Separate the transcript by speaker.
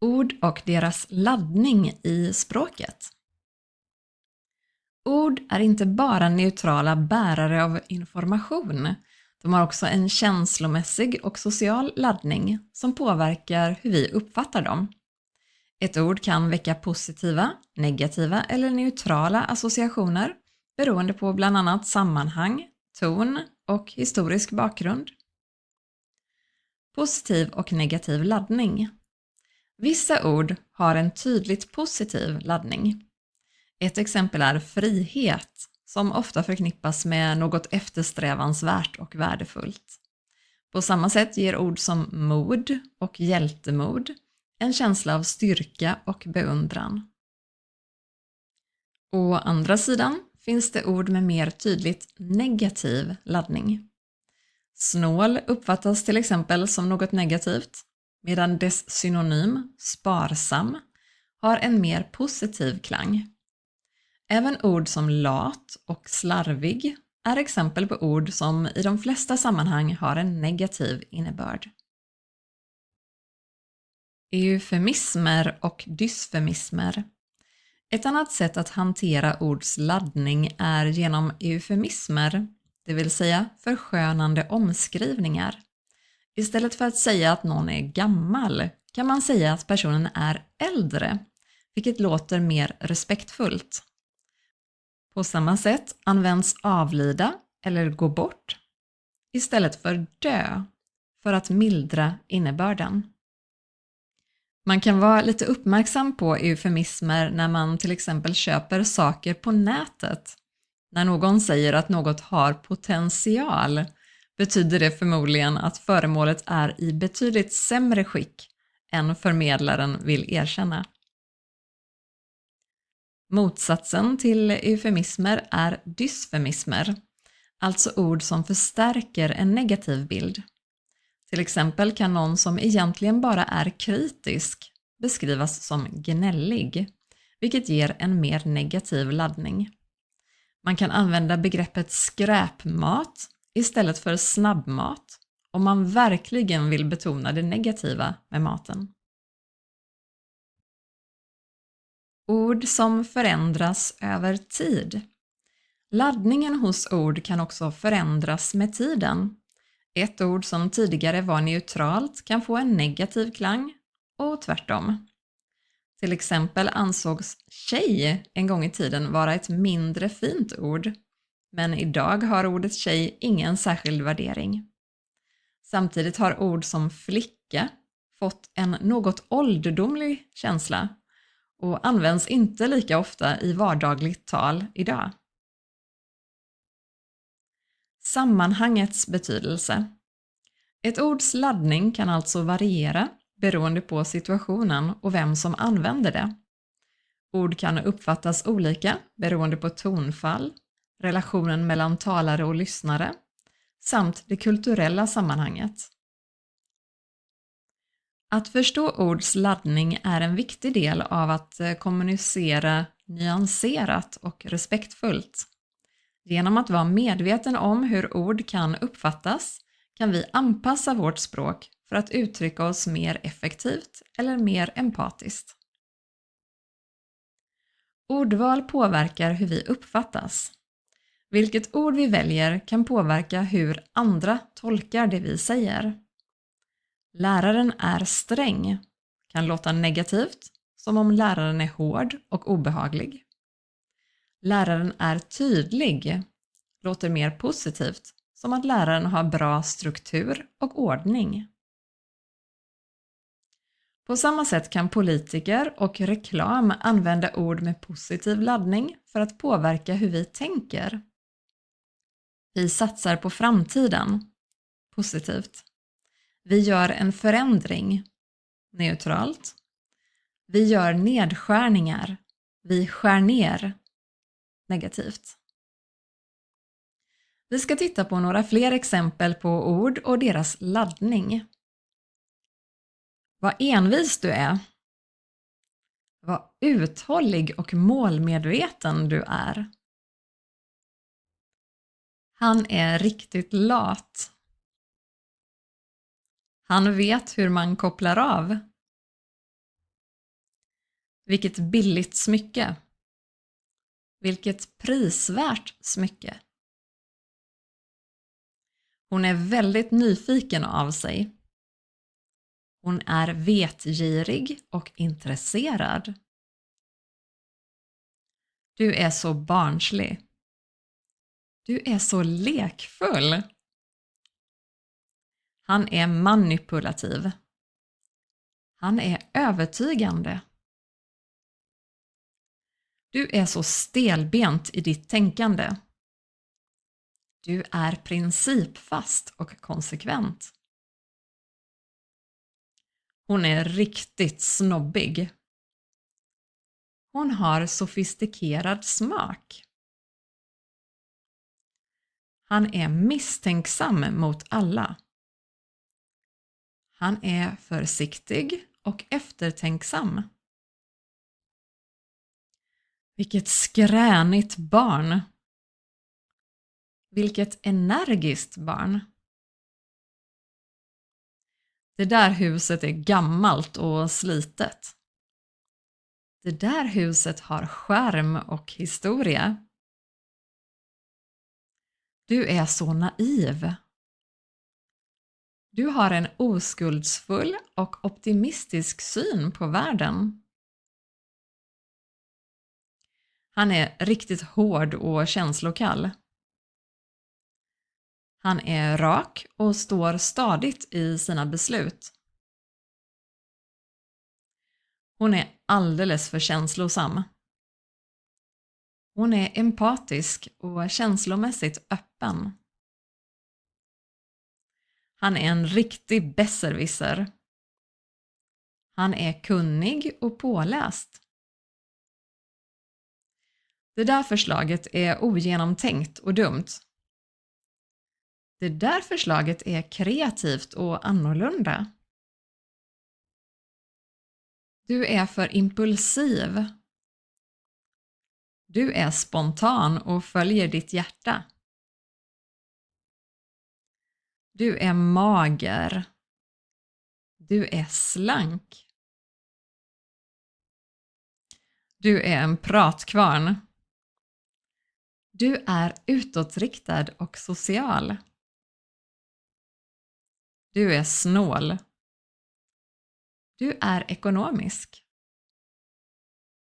Speaker 1: Ord och deras laddning i språket. Ord är inte bara neutrala bärare av information. De har också en känslomässig och social laddning som påverkar hur vi uppfattar dem. Ett ord kan väcka positiva, negativa eller neutrala associationer beroende på bland annat sammanhang, ton och historisk bakgrund. Positiv och negativ laddning. Vissa ord har en tydligt positiv laddning. Ett exempel är frihet, som ofta förknippas med något eftersträvansvärt och värdefullt. På samma sätt ger ord som mod och hjältemod en känsla av styrka och beundran. Å andra sidan finns det ord med mer tydligt negativ laddning. Snål uppfattas till exempel som något negativt, medan dess synonym, sparsam, har en mer positiv klang. Även ord som lat och slarvig är exempel på ord som i de flesta sammanhang har en negativ innebörd. Eufemismer och dysfemismer. Ett annat sätt att hantera ords laddning är genom eufemismer, det vill säga förskönande omskrivningar. Istället för att säga att någon är gammal kan man säga att personen är äldre, vilket låter mer respektfullt. På samma sätt används avlida eller gå bort istället för dö för att mildra innebörden. Man kan vara lite uppmärksam på eufemismer när man till exempel köper saker på nätet. När någon säger att något har potential betyder det förmodligen att föremålet är i betydligt sämre skick än förmedlaren vill erkänna. Motsatsen till eufemismer är dysfemismer, alltså ord som förstärker en negativ bild. Till exempel kan någon som egentligen bara är kritisk beskrivas som gnällig, vilket ger en mer negativ laddning. Man kan använda begreppet skräpmat istället för snabbmat om man verkligen vill betona det negativa med maten. Ord som förändras över tid. Laddningen hos ord kan också förändras med tiden. Ett ord som tidigare var neutralt kan få en negativ klang och tvärtom. Till exempel ansågs tjej en gång i tiden vara ett mindre fint ord, men idag har ordet tjej ingen särskild värdering. Samtidigt har ord som flicka fått en något ålderdomlig känsla och används inte lika ofta i vardagligt tal idag. Sammanhangets betydelse. Ett ords laddning kan alltså variera beroende på situationen och vem som använder det. Ord kan uppfattas olika beroende på tonfall, relationen mellan talare och lyssnare samt det kulturella sammanhanget. Att förstå ords laddning är en viktig del av att kommunicera nyanserat och respektfullt. Genom att vara medveten om hur ord kan uppfattas kan vi anpassa vårt språk för att uttrycka oss mer effektivt eller mer empatiskt. Ordval påverkar hur vi uppfattas. Vilket ord vi väljer kan påverka hur andra tolkar det vi säger. Läraren är sträng kan låta negativt, som om läraren är hård och obehaglig. Läraren är tydlig låter mer positivt, som att läraren har bra struktur och ordning. På samma sätt kan politiker och reklam använda ord med positiv laddning för att påverka hur vi tänker. Vi satsar på framtiden. Positivt. Vi gör en förändring. Neutralt. Vi gör nedskärningar. Vi skär ner. Negativt. Vi ska titta på några fler exempel på ord och deras laddning. Vad envis du är. Vad uthållig och målmedveten du är. Han är riktigt lat. Han vet hur man kopplar av. Vilket billigt smycke. Vilket prisvärt smycke. Hon är väldigt nyfiken av sig. Hon är vetgirig och intresserad. Du är så barnslig. Du är så lekfull. Han är manipulativ. Han är övertygande. Du är så stelbent i ditt tänkande. Du är principfast och konsekvent. Hon är riktigt snobbig. Hon har sofistikerad smak. Han är misstänksam mot alla. Han är försiktig och eftertänksam. Vilket skränigt barn. Vilket energiskt barn. Det där huset är gammalt och slitet. Det där huset har skärm och historia. Du är så naiv. Du har en oskuldsfull och optimistisk syn på världen. Han är riktigt hård och känslokall. Han är rak och står stadigt i sina beslut. Hon är alldeles för känslosam. Hon är empatisk och känslomässigt öppen. Han är en riktig besserwisser. Han är kunnig och påläst. Det där förslaget är ogenomtänkt och dumt. Det där förslaget är kreativt och annorlunda. Du är för impulsiv. Du är spontan och följer ditt hjärta. Du är mager. Du är slank. Du är en pratkvarn. Du är utåtriktad och social. Du är snål. Du är ekonomisk.